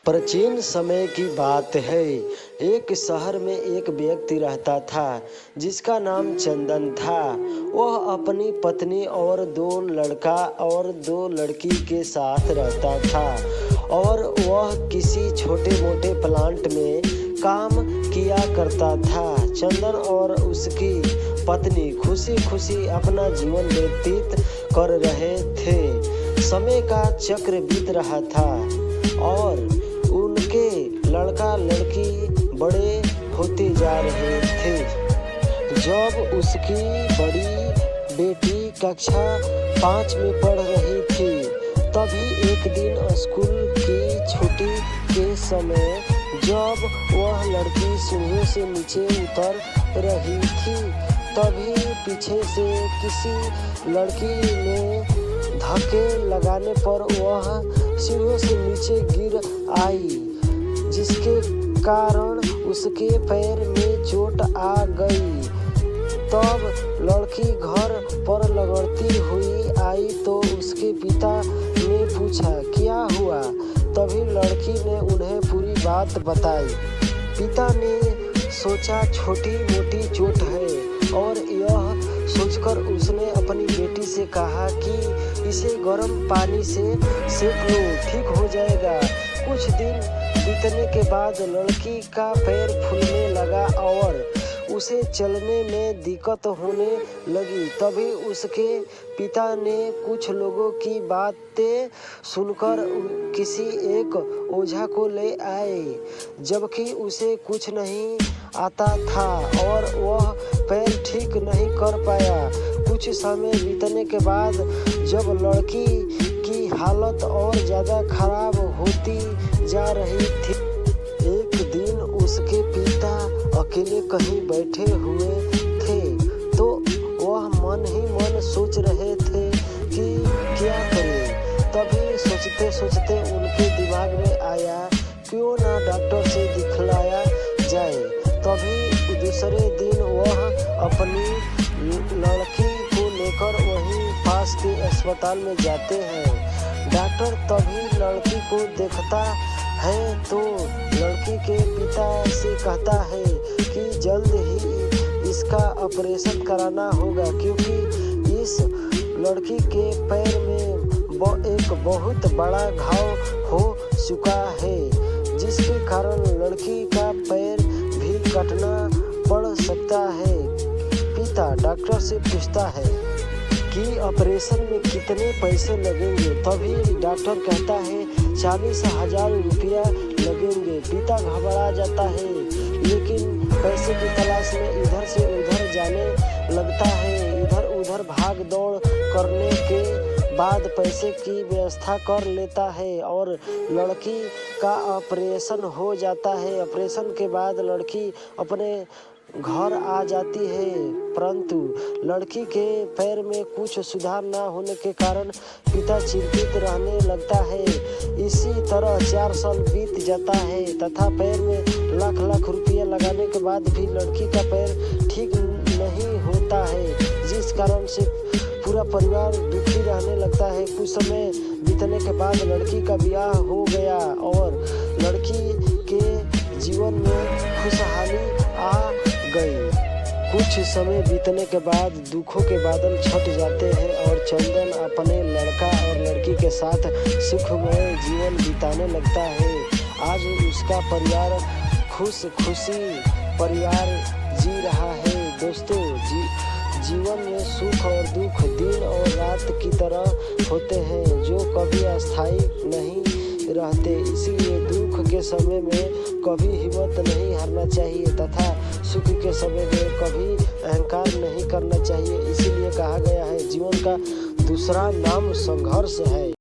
प्राचीन समय की बात है। एक शहर में एक व्यक्ति रहता था जिसका नाम चंदन था। वह अपनी पत्नी और दो लड़की के साथ रहता था और वह किसी छोटे मोटे प्लांट में काम किया करता था। चंदन और उसकी पत्नी खुशी खुशी अपना जीवन व्यतीत कर रहे थे। समय का चक्र बीत रहा था और उनके लड़का लड़की बड़े होते जा रहे थे। जब उसकी बड़ी बेटी कक्षा 5 में पढ़ रही थी, तभी एक दिन स्कूल की छुट्टी के समय जब वह लड़की सीढ़ियों से नीचे उतर रही थी, तभी पीछे से किसी लड़की ने धक्के लगाने पर वह सीढ़ियों से नीचे गिर आई, जिसके कारण उसके पैर में चोट आ गई। तब लड़की घर पर लगड़ती हुई आई तो उसके पिता ने पूछा, क्या हुआ? तभी लड़की ने उन्हें पूरी बात बताई। पिता ने सोचा छोटी मोटी चोट है और यह सोचकर उसने अपनी बेटी से कहा कि इसे गर्म पानी से सेक लो, ठीक हो जाएगा। कुछ दिन बीतने के बाद लड़की का पैर फूलने लगा और उसे चलने में दिक्कत होने लगी। तभी उसके पिता ने कुछ लोगों की बातें सुनकर किसी एक ओझा को ले आए, जबकि उसे कुछ नहीं आता था और वह पैर ठीक नहीं कर पाया। कुछ समय बीतने के बाद जब लड़की की हालत और ज़्यादा खराब होती जा रही थी, एक दिन उसके पिता अकेले कहीं बैठे हुए थे तो वह मन ही मन सोच रहे थे कि क्या करें। तभी सोचते सोचते उनके दिमाग में आया, क्यों ना डॉक्टर से दिखलाया जाए। तभी दूसरे दिन वह अपनी लड़की को लेकर वहीं पास के अस्पताल में जाते हैं। डॉक्टर तभी लड़की को देखता है तो लड़की के पिता से कहता है कि जल्द ही इसका ऑपरेशन कराना होगा, क्योंकि इस लड़की के पैर में एक बहुत बड़ा घाव हो चुका है, जिसके कारण लड़की का पैर भी कटना पड़ सकता है। पिता डॉक्टर से पूछता है कि ऑपरेशन में कितने पैसे लगेंगे। तभी डॉक्टर कहता है 40,000 रुपया लगेंगे। पिता घबरा जाता है, लेकिन पैसे की तलाश में इधर से उधर जाने लगता है। इधर उधर भाग दौड़ करने के बाद पैसे की व्यवस्था कर लेता है और लड़की का ऑपरेशन हो जाता है। ऑपरेशन के बाद लड़की अपने घर आ जाती है, परंतु लड़की के पैर में कुछ सुधार न होने के कारण पिता चिंतित रहने लगता है। इसी तरह 4 साल बीत जाता है तथा पैर में लाख लाख रुपया लगाने के बाद भी लड़की का पैर ठीक नहीं होता है, जिस कारण से पूरा परिवार दुखी रहने लगता है। कुछ समय बीतने के बाद लड़की का ब्याह हो गया और लड़की के जीवन में खुशहाली आ गई। कुछ समय बीतने के बाद दुखों के बादल छट जाते हैं और चंदन अपने लड़का और लड़की के साथ सुखमय जीवन बिताने लगता है। आज उसका परिवार खुशी परिवार जी रहा है। दोस्तों, जीवन में सुख और दुख दिन और रात की तरह होते हैं, जो कभी अस्थायी नहीं रहते। इसीलिए दुख के समय में कभी हिम्मत नहीं हारना चाहिए तथा सुख के समय में कभी अहंकार नहीं करना चाहिए। इसीलिए कहा गया है, जीवन का दूसरा नाम संघर्ष है।